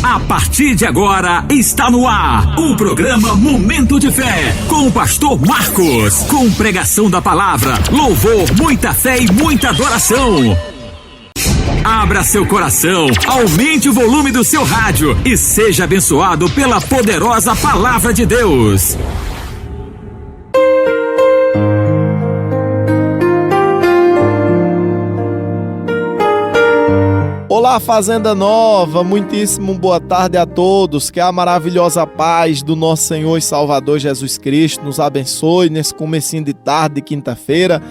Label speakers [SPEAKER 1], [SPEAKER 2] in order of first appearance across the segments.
[SPEAKER 1] A partir de agora está no ar o programa Momento de Fé com o pastor Marcos, com pregação da palavra, louvor, muita fé e muita adoração. Abra seu coração, aumente o volume do seu rádio e seja abençoado pela poderosa palavra de Deus.
[SPEAKER 2] Olá, Fazenda Nova, muitíssimo boa tarde a todos, que a maravilhosa paz do nosso Senhor e Salvador Jesus Cristo nos abençoe nesse comecinho de tarde de quinta-feira.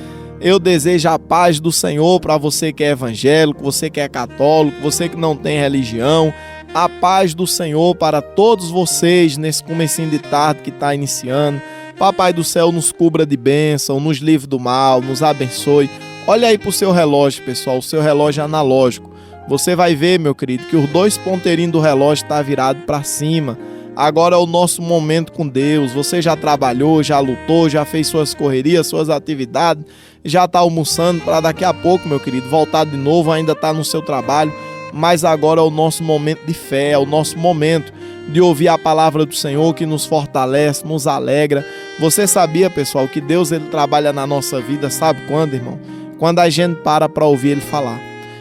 [SPEAKER 2] Eu desejo a paz do Senhor para você que é evangélico, você que é católico, você que não tem religião, a paz do Senhor para todos vocês nesse comecinho de tarde que está iniciando. Papai do céu nos cubra de bênção, nos livre do mal, nos abençoe. Olha aí para o seu relógio, pessoal, o seu relógio analógico. Você vai ver, meu querido, que os dois ponteirinhos do relógio estão virados para cima. Agora é o nosso momento com Deus. Você já trabalhou, já lutou, já fez suas correrias, suas atividades, já está almoçando para daqui a pouco, meu querido, voltar de novo, ainda está no seu trabalho. Mas agora é o nosso momento de fé, é o nosso momento de ouvir a palavra do Senhor que nos fortalece, nos alegra. Você sabia, pessoal, que Deus ele trabalha na nossa vida, sabe quando, irmão? Quando a gente para ouvir Ele falar.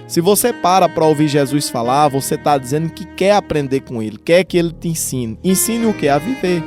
[SPEAKER 2] Se você para ouvir Jesus falar, você está dizendo que quer aprender com Ele, quer que Ele te ensine. Ensine o quê? A viver.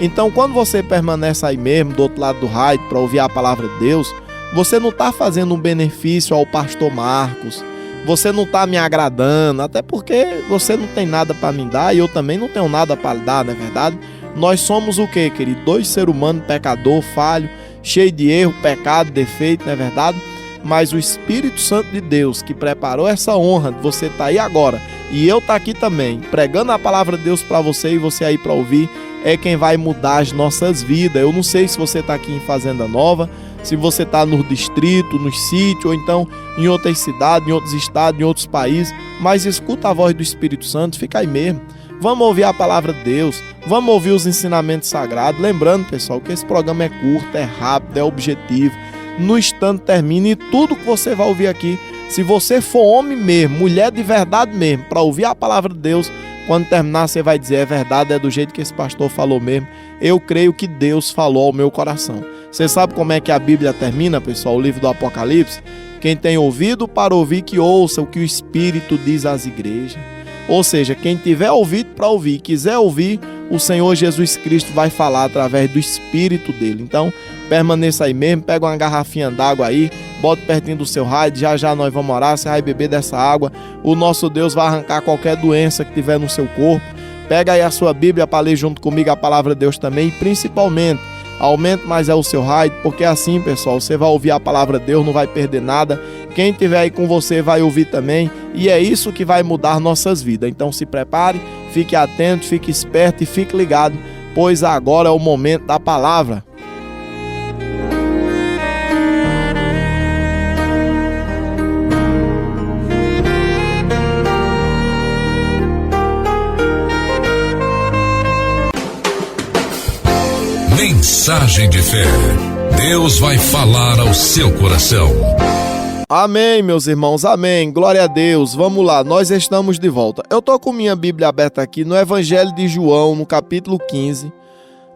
[SPEAKER 2] Então, quando você permanece aí mesmo, do outro lado do rádio, para ouvir a palavra de Deus, você não está fazendo um benefício ao pastor Marcos, você não está me agradando, até porque você não tem nada para me dar e eu também não tenho nada para lhe dar, não é verdade? Nós somos o quê, querido? Dois seres humanos, pecador, falho, cheio de erro, pecado, defeito, não é verdade? Mas o Espírito Santo de Deus que preparou essa honra de você estar aí agora e eu estar aqui também pregando a palavra de Deus para você e você aí para ouvir, é quem vai mudar as nossas vidas. Eu não sei se você está aqui em Fazenda Nova, se você está no distrito, no sítio ou então em outras cidades, em outros estados, em outros países, mas escuta a voz do Espírito Santo, fica aí mesmo. Vamos ouvir a palavra de Deus, vamos ouvir os ensinamentos sagrados. Lembrando, pessoal, que esse programa é curto, é rápido, é objetivo. No instante termina e tudo que você vai ouvir aqui, se você for homem mesmo, mulher de verdade mesmo, para ouvir a palavra de Deus, quando terminar você vai dizer, é verdade, é do jeito que esse pastor falou mesmo, eu creio que Deus falou ao meu coração. Você sabe como é que a Bíblia termina, pessoal, o livro do Apocalipse? Quem tem ouvido para ouvir, que ouça o que o Espírito diz às igrejas. Ou seja, quem tiver ouvido para ouvir, quiser ouvir, o Senhor Jesus Cristo vai falar através do Espírito dele. Então, permaneça aí mesmo, pega uma garrafinha d'água aí, bota pertinho do seu rádio, já nós vamos orar, você vai beber dessa água. O nosso Deus vai arrancar qualquer doença que tiver no seu corpo. Pega aí a sua Bíblia para ler junto comigo a palavra de Deus também e principalmente, aumente mais o seu rádio, porque assim, pessoal, você vai ouvir a palavra de Deus, não vai perder nada. Quem estiver aí com você vai ouvir também e é isso que vai mudar nossas vidas. Então se prepare, fique atento, fique esperto e fique ligado, pois agora é o momento da palavra.
[SPEAKER 3] Mensagem de fé. Deus vai falar ao seu coração.
[SPEAKER 2] Amém, meus irmãos, amém, glória a Deus. Vamos lá, nós estamos de volta. Eu tô com minha Bíblia aberta aqui no Evangelho de João, no capítulo 15,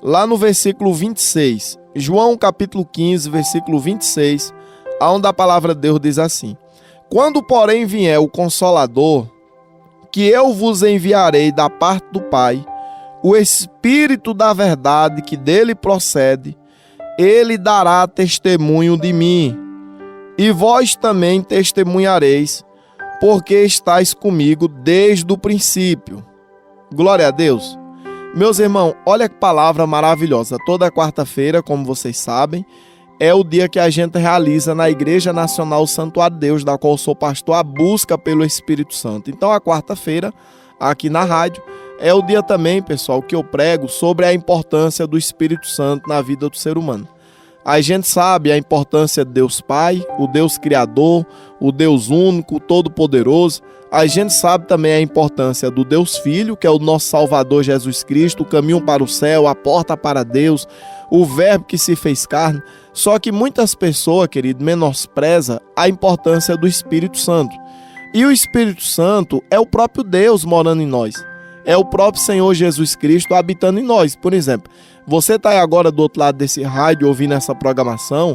[SPEAKER 2] lá no versículo 26. João, capítulo 15, versículo 26, onde a palavra de Deus diz assim: quando, porém, vier o Consolador, que eu vos enviarei da parte do Pai, o Espírito da verdade que dele procede, ele dará testemunho de mim. E vós também testemunhareis, porque estáis comigo desde o princípio. Glória a Deus. Meus irmãos, olha que palavra maravilhosa. Toda quarta-feira, como vocês sabem, é o dia que a gente realiza na Igreja Nacional Santuário de Deus, da qual eu sou pastor, a busca pelo Espírito Santo. Então, a quarta-feira, aqui na rádio, é o dia também, pessoal, que eu prego sobre a importância do Espírito Santo na vida do ser humano. A gente sabe a importância de Deus Pai, o Deus Criador, o Deus único, o Todo-Poderoso. A gente sabe também a importância do Deus Filho, que é o nosso Salvador Jesus Cristo, o caminho para o céu, a porta para Deus, o Verbo que se fez carne. Só que muitas pessoas, querido, menosprezam a importância do Espírito Santo. E o Espírito Santo é o próprio Deus morando em nós. É o próprio Senhor Jesus Cristo habitando em nós. Por exemplo, você está aí agora do outro lado desse rádio ouvindo essa programação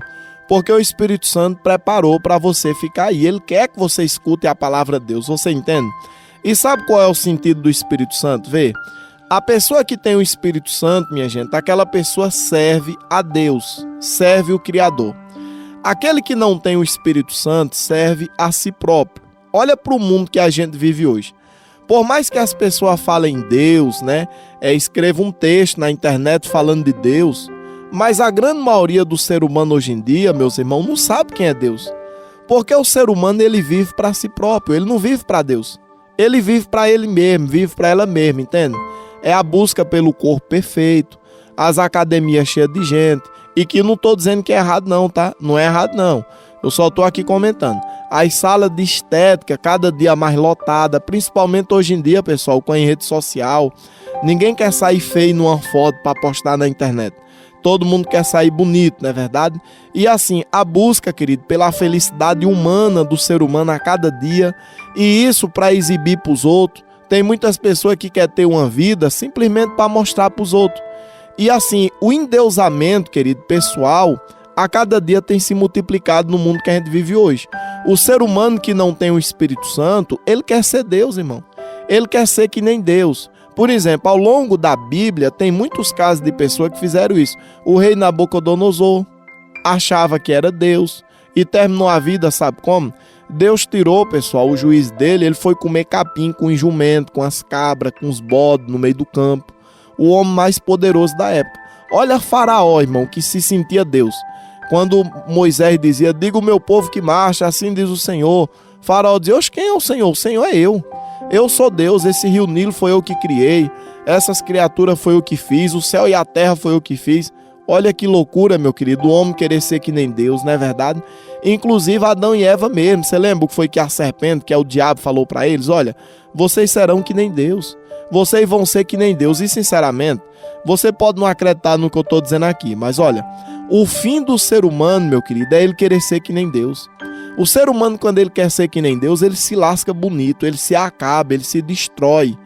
[SPEAKER 2] porque o Espírito Santo preparou para você ficar aí. Ele quer que você escute a palavra de Deus, você entende? E sabe qual é o sentido do Espírito Santo? Vê, a pessoa que tem o Espírito Santo, minha gente, aquela pessoa serve a Deus, serve o Criador. Aquele que não tem o Espírito Santo serve a si próprio. Olha para o mundo que a gente vive hoje. Por mais que as pessoas falem em Deus, né? Escrevam um texto na internet falando de Deus, mas a grande maioria do ser humano hoje em dia, meus irmãos, não sabe quem é Deus. Porque o ser humano, ele vive para si próprio, ele não vive para Deus. Ele vive para ele mesmo, vive para ela mesma, entende? É a busca pelo corpo perfeito, as academias cheias de gente, e que não estou dizendo que é errado não, tá? Não é errado não. Eu só estou aqui comentando. As salas de estética, cada dia mais lotada, principalmente hoje em dia, pessoal, com a rede social. Ninguém quer sair feio numa foto para postar na internet. Todo mundo quer sair bonito, não é verdade? E assim, a busca, querido, pela felicidade humana do ser humano a cada dia, e isso para exibir para os outros. Tem muitas pessoas que querem ter uma vida simplesmente para mostrar para os outros. E assim, o endeusamento, querido, pessoal, a cada dia tem se multiplicado no mundo que a gente vive hoje. O ser humano que não tem o Espírito Santo, ele quer ser Deus, irmão. Ele quer ser que nem Deus. Por exemplo, ao longo da Bíblia, tem muitos casos de pessoas que fizeram isso. O rei Nabucodonosor achava que era Deus e terminou a vida, sabe como? Deus tirou, pessoal, o juiz dele, ele foi comer capim com os jumentos, com as cabras, com os bodes no meio do campo. O homem mais poderoso da época. Olha Faraó, irmão, que se sentia Deus. Quando Moisés dizia, diga o meu povo que marcha, assim diz o Senhor. Faraó dizia, oxe, quem é o Senhor? O Senhor é eu. Eu sou Deus, esse rio Nilo foi eu que criei, essas criaturas foi eu que fiz, o céu e a terra foi eu que fiz. Olha que loucura, meu querido, o homem querer ser que nem Deus, não é verdade? Inclusive Adão e Eva mesmo, você lembra o que foi que a serpente, que é o diabo, falou para eles? Olha, vocês serão que nem Deus, vocês vão ser que nem Deus. E sinceramente, você pode não acreditar no que eu estou dizendo aqui, mas olha, o fim do ser humano, meu querido, é ele querer ser que nem Deus. O ser humano, quando ele quer ser que nem Deus, ele se lasca bonito, ele se acaba, ele se destrói,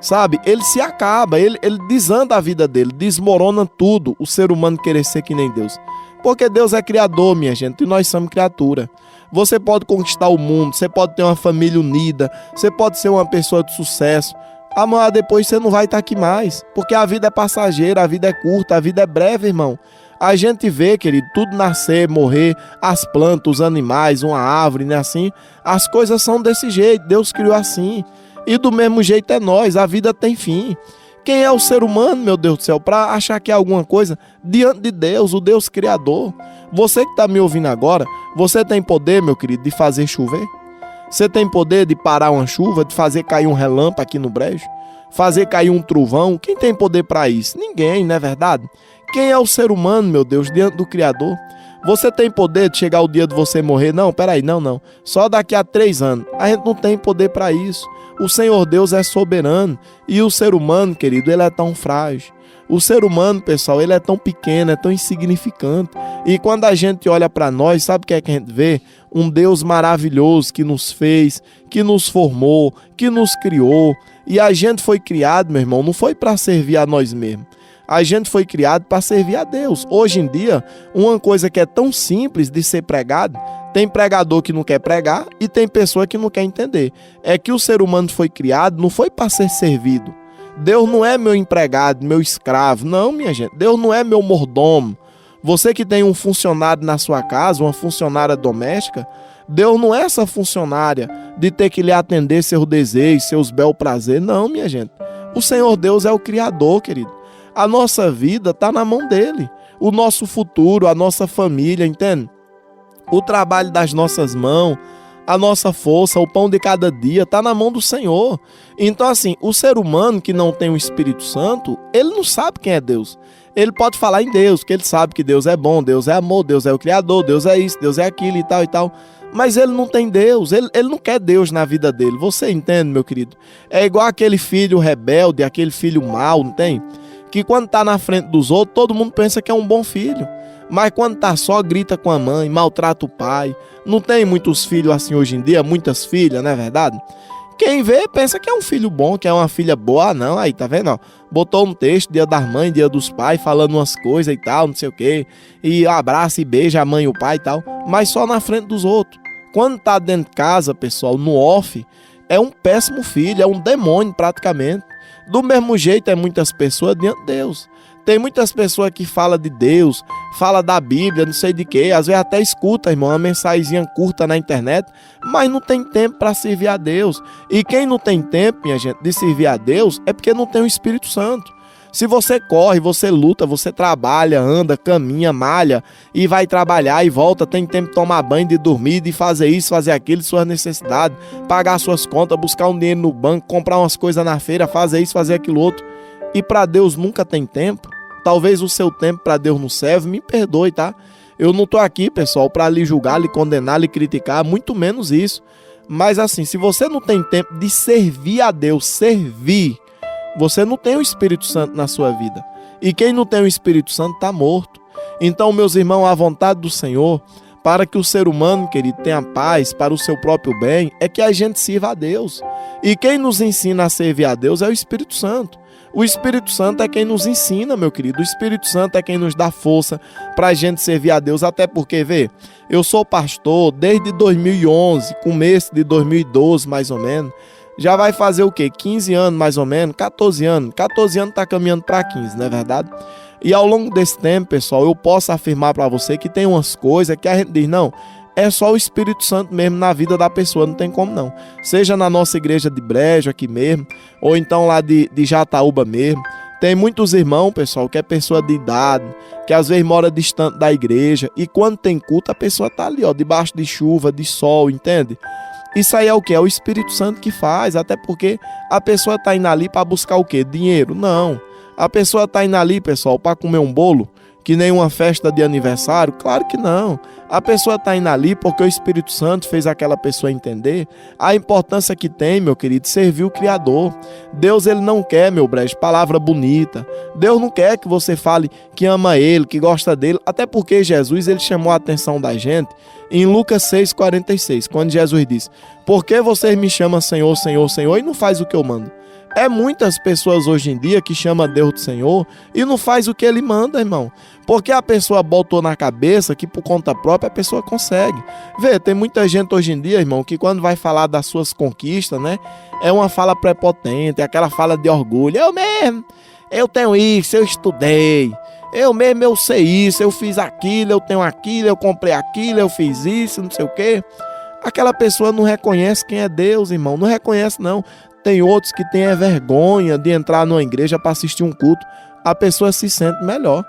[SPEAKER 2] sabe? Ele se acaba, ele desanda a vida dele, desmorona tudo, o ser humano querer ser que nem Deus. Porque Deus é criador, minha gente, e nós somos criatura. Você pode conquistar o mundo, você pode ter uma família unida, você pode ser uma pessoa de sucesso. Amanhã depois você não vai estar aqui mais, porque a vida é passageira, a vida é curta, a vida é breve, irmão. A gente vê, querido, tudo nascer, morrer, as plantas, os animais, uma árvore, né, assim. As coisas são desse jeito, Deus criou assim. E do mesmo jeito é nós, a vida tem fim. Quem é o ser humano, meu Deus do céu, para achar que é alguma coisa diante de Deus, o Deus Criador? Você que está me ouvindo agora, você tem poder, meu querido, de fazer chover? Você tem poder de parar uma chuva, de fazer cair um relâmpago aqui no brejo? Fazer cair um trovão? Quem tem poder para isso? Ninguém, não é verdade? Quem é o ser humano, meu Deus, diante do Criador? Você tem poder de chegar o dia de você morrer? Não, peraí, não. Só daqui a 3 anos. A gente não tem poder para isso. O Senhor Deus é soberano. E o ser humano, querido, ele é tão frágil. O ser humano, pessoal, ele é tão pequeno, é tão insignificante. E quando a gente olha para nós, sabe o que é que a gente vê? Um Deus maravilhoso que nos fez, que nos formou, que nos criou. E a gente foi criado, meu irmão, não foi para servir a nós mesmos. A gente foi criado para servir a Deus. Hoje em dia, uma coisa que é tão simples de ser pregado, tem pregador que não quer pregar e tem pessoa que não quer entender. É que o ser humano foi criado, não foi para ser servido. Deus não é meu empregado, meu escravo. Não, minha gente. Deus não é meu mordomo. Você que tem um funcionário na sua casa, uma funcionária doméstica, Deus não é essa funcionária de ter que lhe atender seus desejos, seus bel prazer. Não, minha gente. O Senhor Deus é o Criador, querido. A nossa vida está na mão dele. O nosso futuro, a nossa família, entende? O trabalho das nossas mãos, a nossa força, o pão de cada dia está na mão do Senhor. Então assim, o ser humano que não tem o Espírito Santo, ele não sabe quem é Deus. Ele pode falar em Deus, que ele sabe que Deus é bom, Deus é amor, Deus é o Criador, Deus é isso, Deus é aquilo e tal e tal. Mas ele não tem Deus, ele não quer Deus na vida dele. Você entende, meu querido? É igual aquele filho rebelde, aquele filho mau, não tem? Que quando está na frente dos outros, todo mundo pensa que é um bom filho. Mas quando está só, grita com a mãe, maltrata o pai. Não tem muitos filhos assim hoje em dia, muitas filhas, não é verdade? Quem vê pensa que é um filho bom, que é uma filha boa. Não, aí tá vendo, ó, botou um texto, dia das mães, dia dos pais, falando umas coisas e tal, não sei o quê, e abraça e beija a mãe e o pai e tal, mas só na frente dos outros. Quando tá dentro de casa, pessoal, no off, é um péssimo filho, é um demônio praticamente. Do mesmo jeito é muitas pessoas diante de Deus. Tem muitas pessoas que falam de Deus, falam da Bíblia, não sei de quê, às vezes até escuta, irmão, uma mensagenzinha curta na internet, mas não tem tempo para servir a Deus. E quem não tem tempo, minha gente, de servir a Deus é porque não tem o Espírito Santo. Se você corre, você luta, você trabalha, anda, caminha, malha e vai trabalhar e volta, tem tempo de tomar banho, de dormir, de fazer isso, fazer aquilo, suas necessidades, pagar suas contas, buscar um dinheiro no banco, comprar umas coisas na feira, fazer isso, fazer aquilo outro. E para Deus nunca tem tempo. Talvez o seu tempo para Deus não serve, me perdoe, tá? Eu não tô aqui, pessoal, para lhe julgar, lhe condenar, lhe criticar, muito menos isso. Mas assim, se você não tem tempo de servir a Deus, servir, você não tem o Espírito Santo na sua vida. E quem não tem o Espírito Santo está morto. Então, meus irmãos, a vontade do Senhor, para que o ser humano, querido, tenha paz para o seu próprio bem, é que a gente sirva a Deus. E quem nos ensina a servir a Deus é o Espírito Santo. O Espírito Santo é quem nos ensina, meu querido. O Espírito Santo é quem nos dá força para a gente servir a Deus. Até porque, vê, eu sou pastor desde 2011, começo de 2012, mais ou menos. Já vai fazer o quê? 15 anos, mais ou menos? 14 anos. 14 anos está caminhando para 15, não é verdade? E ao longo desse tempo, pessoal, eu posso afirmar para você que tem umas coisas que a gente diz, não, é só o Espírito Santo mesmo na vida da pessoa, não tem como não. Seja na nossa igreja de Brejo aqui mesmo, ou então lá de Jataúba mesmo. Tem muitos irmãos, pessoal, que é pessoa de idade, que às vezes mora distante da igreja, e quando tem culto a pessoa tá ali, ó, debaixo de chuva, de sol, entende? Isso aí é o que? É o Espírito Santo que faz, até porque a pessoa tá indo ali para buscar o quê? Dinheiro? Não. A pessoa tá indo ali, pessoal, para comer um bolo, que nem uma festa de aniversário? Claro que não. A pessoa está indo ali porque o Espírito Santo fez aquela pessoa entender a importância que tem, meu querido, servir o Criador. Deus, ele não quer, meu brejo, palavra bonita. Deus não quer que você fale que ama ele, que gosta dele, até porque Jesus, ele chamou a atenção da gente em Lucas 6,46, quando Jesus disse: por que vocês me chamam Senhor, Senhor, Senhor e não faz o que eu mando? É muitas pessoas hoje em dia que chamam Deus de Senhor e não faz o que ele manda, irmão. Porque a pessoa botou na cabeça que por conta própria a pessoa consegue. Vê, tem muita gente hoje em dia, irmão, que quando vai falar das suas conquistas, né, é uma fala prepotente, é aquela fala de orgulho. Eu mesmo, eu tenho isso, eu estudei. Eu mesmo, eu sei isso, eu fiz aquilo, eu tenho aquilo, eu comprei aquilo, eu fiz isso, não sei o quê. Aquela pessoa não reconhece quem é Deus, irmão, não reconhece não. Tem outros que têm vergonha de entrar numa igreja para assistir um culto. A pessoa se sente melhor.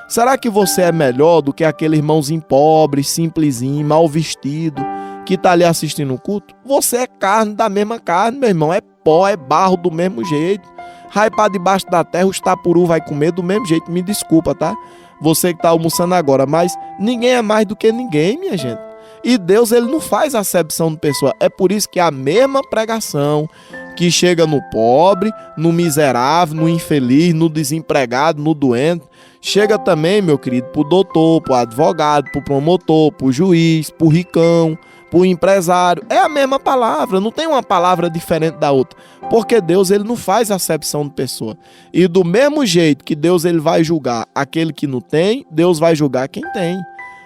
[SPEAKER 2] Será que você é melhor do que aquele irmãozinho pobre, simplesinho, mal vestido, que está ali assistindo um culto? Você é carne da mesma carne, meu irmão. É pó, é barro do mesmo jeito. Vai para debaixo da terra, os tapuru vai comer do mesmo jeito. Me desculpa, tá? Você que está almoçando agora, mas ninguém é mais do que ninguém, minha gente. E Deus, ele não faz acepção de pessoa. É por isso que a mesma pregação que chega no pobre, no miserável, no infeliz, no desempregado, no doente, chega também, meu querido, pro doutor, pro advogado, pro promotor, pro juiz, pro ricão, pro empresário. É a mesma palavra, não tem uma palavra diferente da outra. Porque Deus, ele não faz acepção de pessoa. E do mesmo jeito que Deus, ele vai julgar aquele que não tem, Deus vai julgar quem tem.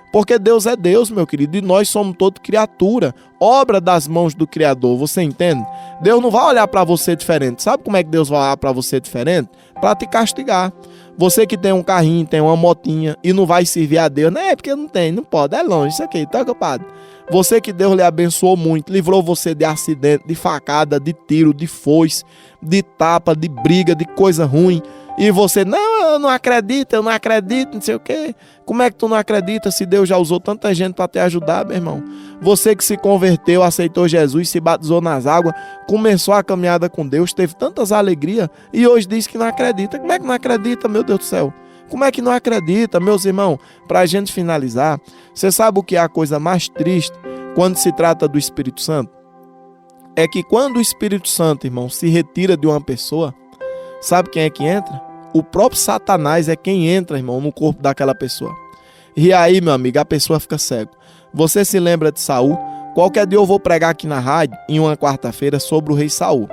[SPEAKER 2] Porque Deus é Deus, meu querido, e nós somos todos criatura, obra das mãos do Criador, você entende? Deus não vai olhar para você diferente. Sabe como é que Deus vai olhar para você diferente? Para te castigar. Você que tem um carrinho, tem uma motinha e não vai servir a Deus, não é porque não tem, não pode, é longe isso aqui, tá ocupado? Você que Deus lhe abençoou muito, livrou você de acidente, de facada, de tiro, de foice, de tapa, de briga, de coisa ruim. E você, não, eu não acredito, não sei o quê. Como é que tu não acredita se Deus já usou tanta gente para te ajudar, meu irmão? Você que se converteu, aceitou Jesus, se batizou nas águas, começou a caminhada com Deus, teve tantas alegrias e hoje diz que não acredita. Como é que não acredita, meu Deus do céu? Como é que não acredita, meus irmãos? Para a gente finalizar, você sabe o que é a coisa mais triste quando se trata do Espírito Santo? É que quando o Espírito Santo, irmão, se retira de uma pessoa, sabe quem é que entra? O próprio Satanás é quem entra, irmão, no corpo daquela pessoa. E aí, meu amigo, a pessoa fica cego. Você se lembra de Saul? Qualquer dia eu vou pregar aqui na rádio, em uma quarta-feira, sobre o rei Saul.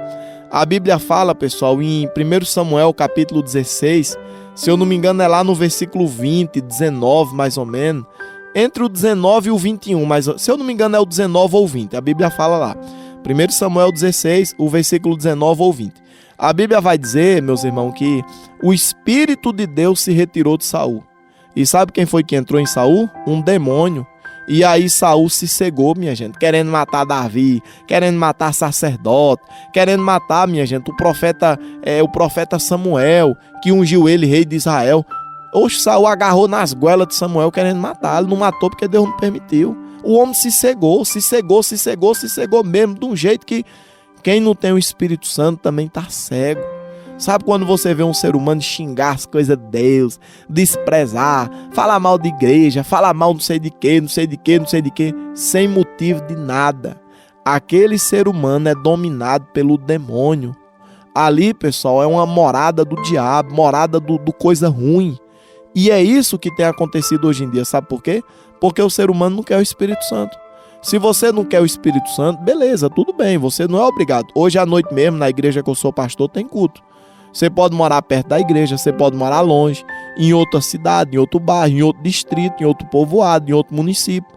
[SPEAKER 2] A Bíblia fala, pessoal, em 1 Samuel, capítulo 16, se eu não me engano é lá no versículo 20, 19 mais ou menos, entre o 19 e o 21, mas se eu não me engano é o 19 ou 20, a Bíblia fala lá. 1 Samuel 16, o versículo 19 ou 20. A Bíblia vai dizer, meus irmãos, que o Espírito de Deus se retirou de Saul. E sabe quem foi que entrou em Saul? Um demônio. E aí Saul se cegou, minha gente, querendo matar Davi, querendo matar sacerdote, querendo matar, minha gente, o profeta Samuel, que ungiu ele rei de Israel. Oxe, Saul agarrou nas goelas de Samuel querendo matá-lo, não matou porque Deus não permitiu. O homem se cegou mesmo, de um jeito que quem não tem o Espírito Santo também tá cego. Sabe quando você vê um ser humano xingar as coisas de Deus, desprezar, falar mal de igreja, falar mal não sei de quê, sem motivo de nada. Aquele ser humano é dominado pelo demônio. Ali, pessoal, é uma morada do diabo, morada do coisa ruim. E é isso que tem acontecido hoje em dia, sabe por quê? Porque o ser humano não quer o Espírito Santo. Se você não quer o Espírito Santo, beleza, tudo bem, você não é obrigado. Hoje à noite mesmo, na igreja que eu sou pastor, tem culto. Você pode morar perto da igreja, você pode morar longe, em outra cidade, em outro bairro, em outro distrito, em outro povoado, em outro município.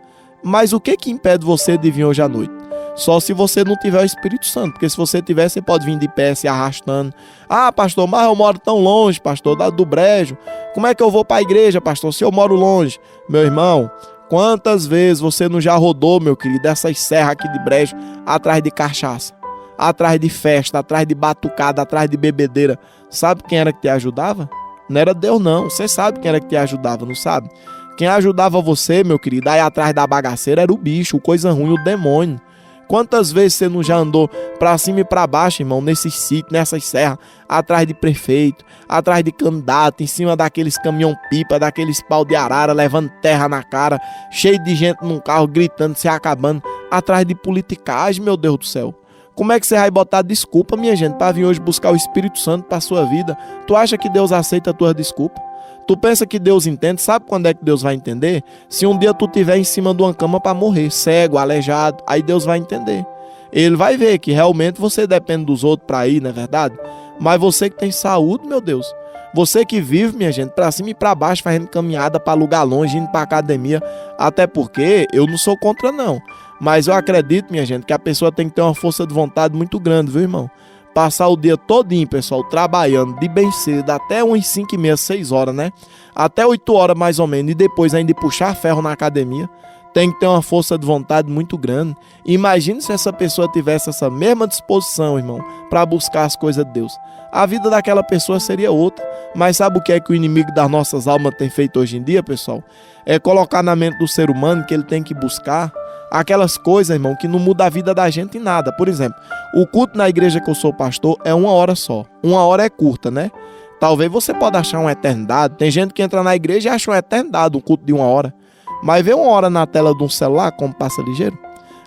[SPEAKER 2] Mas o que impede você de vir hoje à noite? Só se você não tiver o Espírito Santo, porque se você tiver, você pode vir de pé se arrastando. Ah, pastor, mas eu moro tão longe, pastor, do Brejo. Como é que eu vou para a igreja, pastor, se eu moro longe? Meu irmão, quantas vezes você não já rodou, meu querido, dessas serras aqui de Brejo, atrás de cachaça, atrás de festa, atrás de batucada, atrás de bebedeira? Sabe quem era que te ajudava? Não era Deus não, você sabe quem era que te ajudava, não sabe? Quem ajudava você, meu querido, aí atrás da bagaceira era o bicho, o coisa ruim, o demônio. Quantas vezes você não já andou pra cima e pra baixo, irmão, nesses sítios, nessas serras, atrás de prefeito, atrás de candidato, em cima daqueles caminhão-pipa, daqueles pau de arara, levando terra na cara, cheio de gente num carro, gritando, se acabando, atrás de politicagem, meu Deus do céu. Como é que você vai botar desculpa, minha gente, pra vir hoje buscar o Espírito Santo pra sua vida? Tu acha que Deus aceita a tua desculpa? Tu pensa que Deus entende? Sabe quando é que Deus vai entender? Se um dia tu estiver em cima de uma cama para morrer, cego, aleijado, aí Deus vai entender. Ele vai ver que realmente você depende dos outros para ir, não é verdade? Mas você que tem saúde, meu Deus, você que vive, minha gente, para cima e para baixo, fazendo caminhada para lugar longe, indo para academia, até porque eu não sou contra não, mas eu acredito, minha gente, que a pessoa tem que ter uma força de vontade muito grande, viu, irmão? Passar o dia todinho, pessoal, trabalhando de bem cedo, até umas 5h30, 6 horas, né? Até 8 horas mais ou menos, e depois ainda puxar ferro na academia, tem que ter uma força de vontade muito grande. Imagine se essa pessoa tivesse essa mesma disposição, irmão, para buscar as coisas de Deus. A vida daquela pessoa seria outra. Mas sabe o que é que o inimigo das nossas almas tem feito hoje em dia, pessoal? É colocar na mente do ser humano que ele tem que buscar aquelas coisas, irmão, que não muda a vida da gente em nada. Por exemplo, o culto na igreja que eu sou pastor é 1 hora só. 1 hora é curta, né? Talvez você pode achar uma eternidade. Tem gente que entra na igreja e acha uma eternidade, um culto de 1 hora. Mas vê 1 hora na tela de um celular, como passa ligeiro.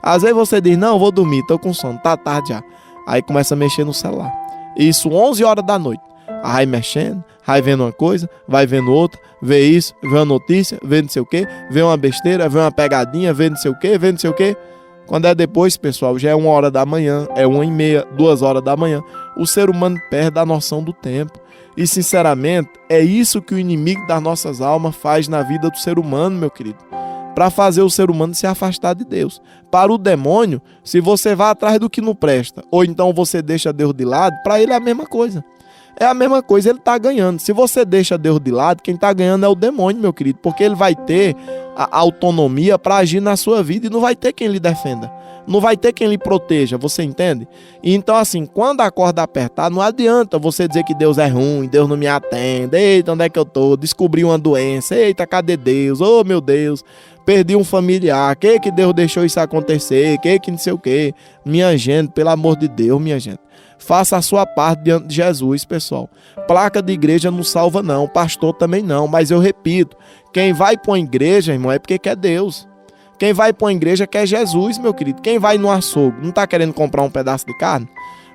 [SPEAKER 2] Às vezes você diz, não, eu vou dormir, tô com sono, tá tarde já. Aí começa a mexer no celular. Isso 11 horas da noite. Aí vai mexendo, vai vendo uma coisa, vai vendo outra, vê isso, vê uma notícia, vê não sei o que, vê uma besteira, vê uma pegadinha, vê não sei o que, vê não sei o que. Quando é depois, pessoal, já é 1 hora da manhã, é 1h30, 2 horas da manhã. O ser humano perde a noção do tempo. E sinceramente, é isso que o inimigo das nossas almas faz na vida do ser humano, meu querido. Para fazer o ser humano se afastar de Deus. Para o demônio, se você vai atrás do que não presta, ou então você deixa Deus de lado, para ele é a mesma coisa. É a mesma coisa, ele está ganhando. Se você deixa Deus de lado, quem está ganhando é o demônio, meu querido. Porque ele vai ter a autonomia para agir na sua vida e não vai ter quem lhe defenda. Não vai ter quem lhe proteja, você entende? Então assim, quando a corda apertar, não adianta você dizer que Deus é ruim, Deus não me atende. Eita, onde é que eu tô? Descobri uma doença. Eita, cadê Deus? Oh, meu Deus. Perdi um familiar. Que Deus deixou isso acontecer? Que não sei o que. Minha gente, pelo amor de Deus, minha gente. Faça a sua parte diante de Jesus, pessoal. Placa de igreja não salva não, pastor também não, mas eu repito, quem vai para uma igreja, irmão, é porque quer Deus. Quem vai para uma igreja quer Jesus, meu querido. Quem vai no açougue, não está querendo comprar um pedaço de carne?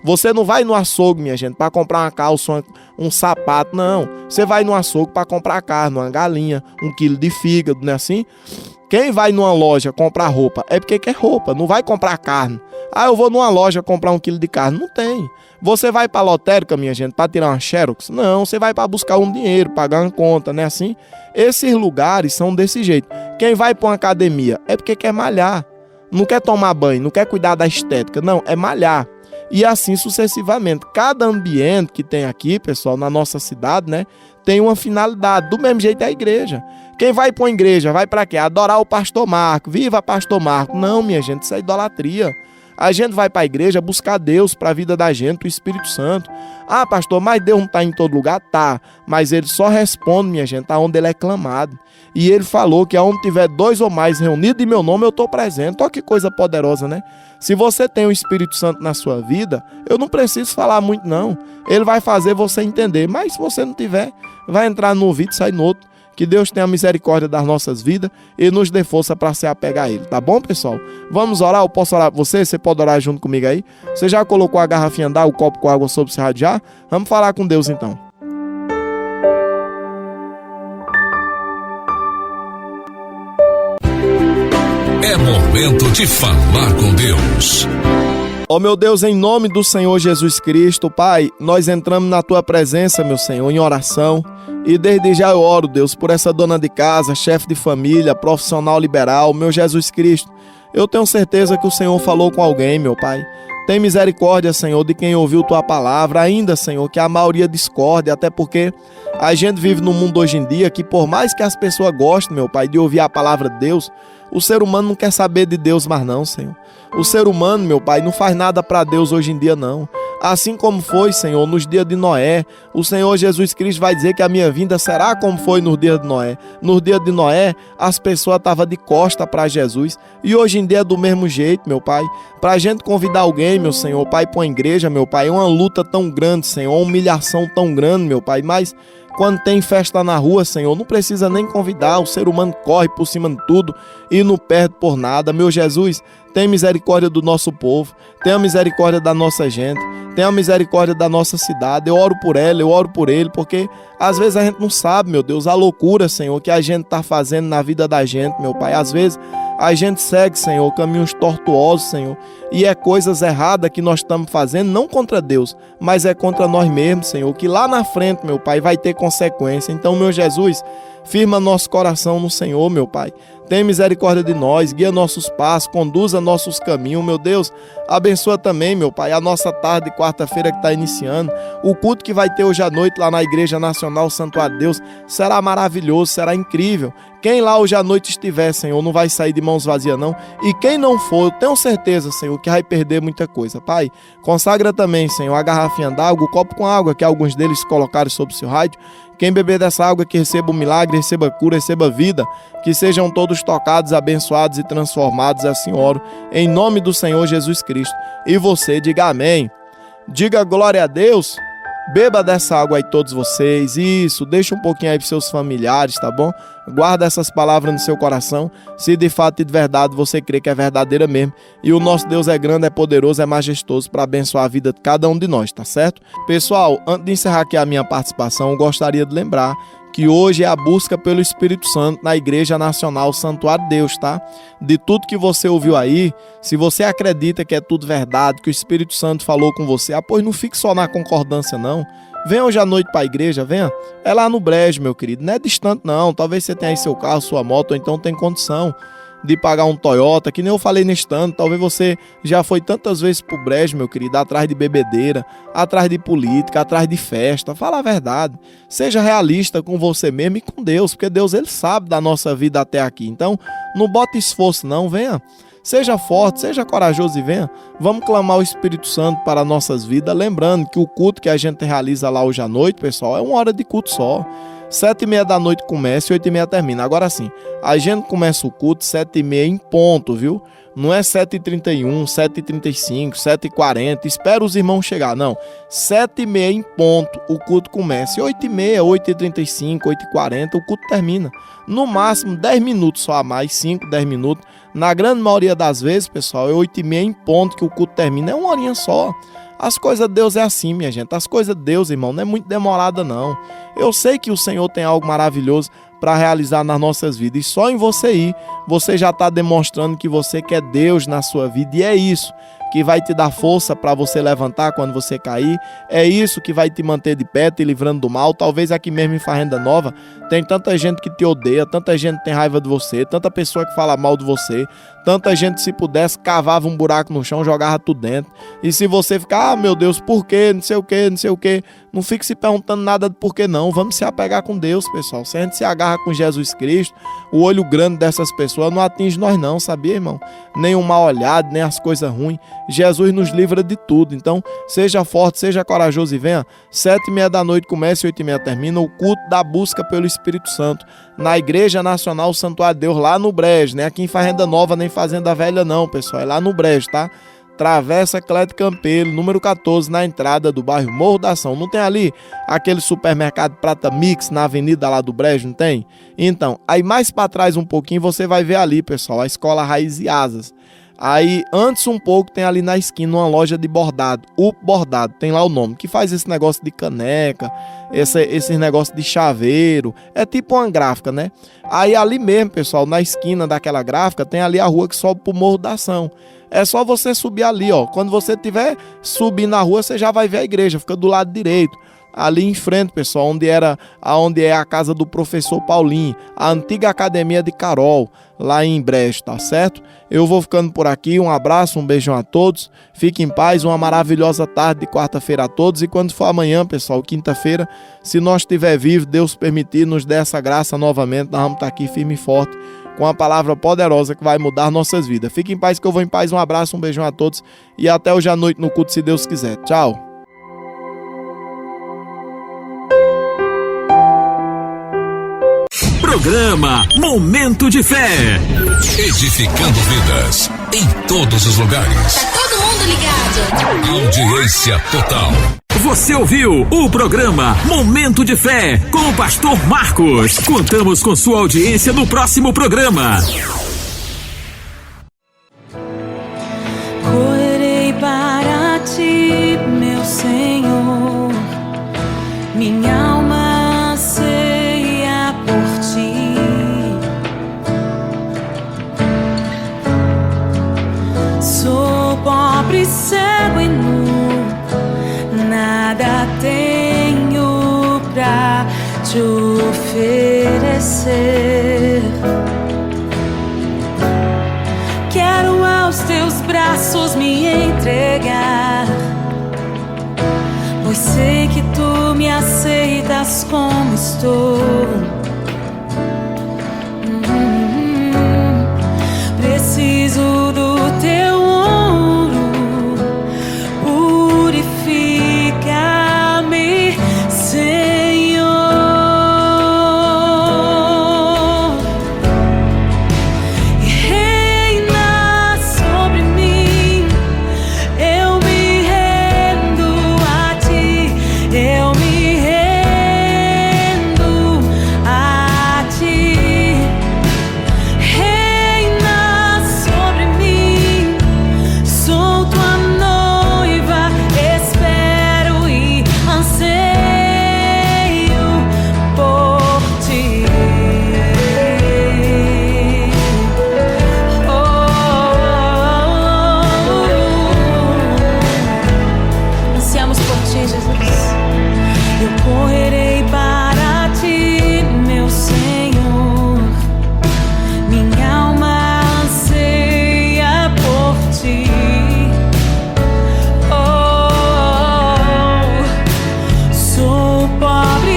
[SPEAKER 2] Você não vai no açougue, minha gente, para comprar uma calça, um sapato, não. Você vai no açougue para comprar carne, uma galinha, 1 quilo de fígado, não é assim? Quem vai numa loja comprar roupa é porque quer roupa, não vai comprar carne. Ah, eu vou numa loja comprar 1 quilo de carne. Não tem. Você vai para a lotérica, minha gente, para tirar uma xerox? Não, você vai para buscar um dinheiro, pagar uma conta, não é assim? Esses lugares são desse jeito. Quem vai para uma academia é porque quer malhar. Não quer tomar banho, não quer cuidar da estética, não, é malhar. E assim sucessivamente. Cada ambiente que tem aqui, pessoal, na nossa cidade, né, tem uma finalidade. Do mesmo jeito é a igreja. Quem vai para uma igreja, vai para quê? Adorar o pastor Marco. Viva pastor Marco. Não, minha gente, isso é idolatria. A gente vai para a igreja buscar Deus para a vida da gente, o Espírito Santo. Ah, pastor, mas Deus não está em todo lugar? Tá, mas ele só responde, minha gente, aonde ele é clamado. E ele falou que aonde tiver 2 ou mais reunidos em meu nome, eu estou presente. Olha que coisa poderosa, né? Se você tem o Espírito Santo na sua vida, eu não preciso falar muito, não. Ele vai fazer você entender, mas se você não tiver, vai entrar no ouvido e sair no outro. Que Deus tenha misericórdia das nossas vidas e nos dê força para se apegar a Ele, tá bom, pessoal? Vamos orar, eu posso orar por você? Você pode orar junto comigo aí? Você já colocou a garrafinha d'água, o copo com água sobre o cerrado já? Vamos falar com Deus então.
[SPEAKER 3] É momento de falar com Deus.
[SPEAKER 2] Ó meu Deus, em nome do Senhor Jesus Cristo, Pai, nós entramos na Tua presença, meu Senhor, em oração. E desde já eu oro, Deus, por essa dona de casa, chefe de família, profissional liberal, meu Jesus Cristo. Eu tenho certeza que o Senhor falou com alguém, meu Pai. Tem misericórdia, Senhor, de quem ouviu Tua palavra. Ainda, Senhor, que a maioria discorde, até porque a gente vive num mundo hoje em dia que por mais que as pessoas gostem, meu Pai, de ouvir a palavra de Deus, o ser humano não quer saber de Deus mais não, Senhor. O ser humano, meu Pai, não faz nada para Deus hoje em dia, não. Assim como foi, Senhor, nos dias de Noé, o Senhor Jesus Cristo vai dizer que a minha vinda será como foi nos dias de Noé. Nos dias de Noé, as pessoas estavam de costa para Jesus. E hoje em dia é do mesmo jeito, meu Pai. Para a gente convidar alguém, meu Senhor, Pai, para uma igreja, meu Pai, é uma luta tão grande, Senhor, uma humilhação tão grande, meu Pai. Mas quando tem festa na rua, Senhor, não precisa nem convidar. O ser humano corre por cima de tudo e não perde por nada. Meu Jesus, tem misericórdia do nosso povo, tenha misericórdia da nossa gente, tenha misericórdia da nossa cidade. Eu oro por ela, eu oro por ele, porque às vezes a gente não sabe, meu Deus, a loucura, Senhor, que a gente está fazendo na vida da gente, meu Pai. Às vezes a gente segue, Senhor, caminhos tortuosos, Senhor, e é coisas erradas que nós estamos fazendo, não contra Deus, mas é contra nós mesmos, Senhor, que lá na frente, meu Pai, vai ter consequência. Então, meu Jesus, firma nosso coração no Senhor, meu Pai. Tem misericórdia de nós, guia nossos passos, conduza nossos caminhos, meu Deus. Abençoa também, meu Pai, a nossa tarde de quarta-feira que está iniciando. O culto que vai ter hoje à noite lá na Igreja Nacional Santuário de Deus será maravilhoso, será incrível. Quem lá hoje à noite estiver, Senhor, não vai sair de mãos vazias, não. E quem não for, eu tenho certeza, Senhor, que vai perder muita coisa. Pai, consagra também, Senhor, a garrafinha d'água, o copo com água que alguns deles colocaram sobre o seu rádio. Quem beber dessa água que receba um milagre, receba cura, receba vida, que sejam todos tocados, abençoados e transformados, assim oro, em nome do Senhor Jesus Cristo. E você diga amém. Diga glória a Deus. Beba dessa água aí todos vocês, isso, deixa um pouquinho aí para seus familiares, tá bom? Guarda essas palavras no seu coração, se de fato e de verdade você crê que é verdadeira mesmo. E o nosso Deus é grande, é poderoso, é majestoso para abençoar a vida de cada um de nós, tá certo? Pessoal, antes de encerrar aqui a minha participação, eu gostaria de lembrar que hoje é a busca pelo Espírito Santo na Igreja Nacional Santuário de Deus, tá? De tudo que você ouviu aí, se você acredita que é tudo verdade, que o Espírito Santo falou com você, pois não fique só na concordância, não. Venha hoje à noite para a igreja, venha. É lá no Brejo, meu querido, não é distante não. Talvez você tenha aí seu carro, sua moto, ou então tem condição de pagar um Toyota, que nem eu falei neste ano. Talvez você já foi tantas vezes pro Brejo, meu querido, atrás de bebedeira, atrás de política, atrás de festa. Fala a verdade, seja realista com você mesmo e com Deus, porque Deus, Ele sabe da nossa vida até aqui. Então, não bota esforço não, venha. Seja forte, seja corajoso e venha. Vamos clamar o Espírito Santo para nossas vidas, lembrando que o culto que a gente realiza lá hoje à noite, pessoal, é 1 hora de culto só. 7h30 da noite começa e 8h30 termina. Agora sim, a gente começa o culto 7h30 em ponto, viu? Não é 7h31, 7h35, 7h40, espera os irmãos chegar, não. 7h30 em ponto o culto começa. E 8h30, 8h35, 8h40 o culto termina. No máximo 10 minutos só a mais, 5, 10 minutos. Na grande maioria das vezes, pessoal, é 8h30 em ponto que o culto termina. É uma horinha só. As coisas de Deus é assim, minha gente. As coisas de Deus, irmão, não é muito demorada, não. Eu sei que o Senhor tem algo maravilhoso para realizar nas nossas vidas. E só em você ir, você já está demonstrando que você quer Deus na sua vida. E é isso que vai te dar força para você levantar quando você cair. É isso que vai te manter de pé, te livrando do mal. Talvez aqui mesmo em Fazenda Nova tem tanta gente que te odeia, tanta gente que tem raiva de você, tanta pessoa que fala mal de você, tanta gente, se pudesse, cavava um buraco no chão, jogava tudo dentro. E se você ficar, meu Deus, por quê? Não sei o quê, não sei o quê. Não fique se perguntando nada de por que não. Vamos se apegar com Deus, pessoal. Se a gente se agarra com Jesus Cristo, o olho grande dessas pessoas não atinge nós não, sabia, irmão? Nem o mal olhado, nem as coisas ruins. Jesus nos livra de tudo. Então, seja forte, seja corajoso e venha. 7h30 da noite começa e 8h30 termina o culto da busca pelo Espírito Santo na Igreja Nacional Santuário de Deus, lá no Brejo. Nem aqui em Fazenda Nova, nem Fazenda Velha não, pessoal. É lá no Brejo, tá? Travessa Cleto Campelo, número 14, na entrada do bairro Morro da Ação. Não tem ali aquele supermercado Prata Mix na avenida lá do Brejo, não tem? Então, aí mais para trás um pouquinho você vai ver ali, pessoal, a Escola Raiz e Asas. Aí, antes um pouco, tem ali na esquina uma loja de bordado, o Bordado, tem lá o nome, que faz esse negócio de caneca, esse negócio de chaveiro, é tipo uma gráfica, né? Aí ali mesmo, pessoal, na esquina daquela gráfica, tem ali a rua que sobe pro Morro da Ação. É só você subir ali, ó. Quando você estiver subindo na rua, você já vai ver a igreja, fica do lado direito. Ali em frente, pessoal, onde é a casa do professor Paulinho, a antiga academia de Carol, lá em Brejo, tá certo? Eu vou ficando por aqui, um abraço, um beijão a todos, fiquem em paz, uma maravilhosa tarde de quarta-feira a todos, e quando for amanhã, pessoal, quinta-feira, se nós estiver vivo, Deus permitir, nos dê essa graça novamente, nós vamos estar aqui firme e forte, com a palavra poderosa que vai mudar nossas vidas. Fiquem em paz que eu vou em paz, um abraço, um beijão a todos, e até hoje à noite no culto, se Deus quiser. Tchau!
[SPEAKER 1] Programa Momento de Fé.
[SPEAKER 3] Edificando vidas em todos os lugares.
[SPEAKER 4] Tá todo mundo ligado.
[SPEAKER 3] Audiência total.
[SPEAKER 1] Você ouviu o programa Momento de Fé com o pastor Marcos. Contamos com sua audiência no próximo programa.
[SPEAKER 5] Correrei para ti, meu Senhor, minha alma anseia por ti. Sou pobre, cego e nu, nada tenho pra te oferecer. Quero aos teus braços me entregar, pois sei que tu me aceitas como estou. Preciso do teu ouro, purifica-me, Senhor. E reina sobre mim, eu me rendo a ti, eu me rendo a ti. Reina sobre mim, sou tua noiva, espero e anseio por ti. Ansiamos por ti, Jesus. Eu correrei para ti, meu Senhor, minha alma anseia por ti. Oh, sou pobre,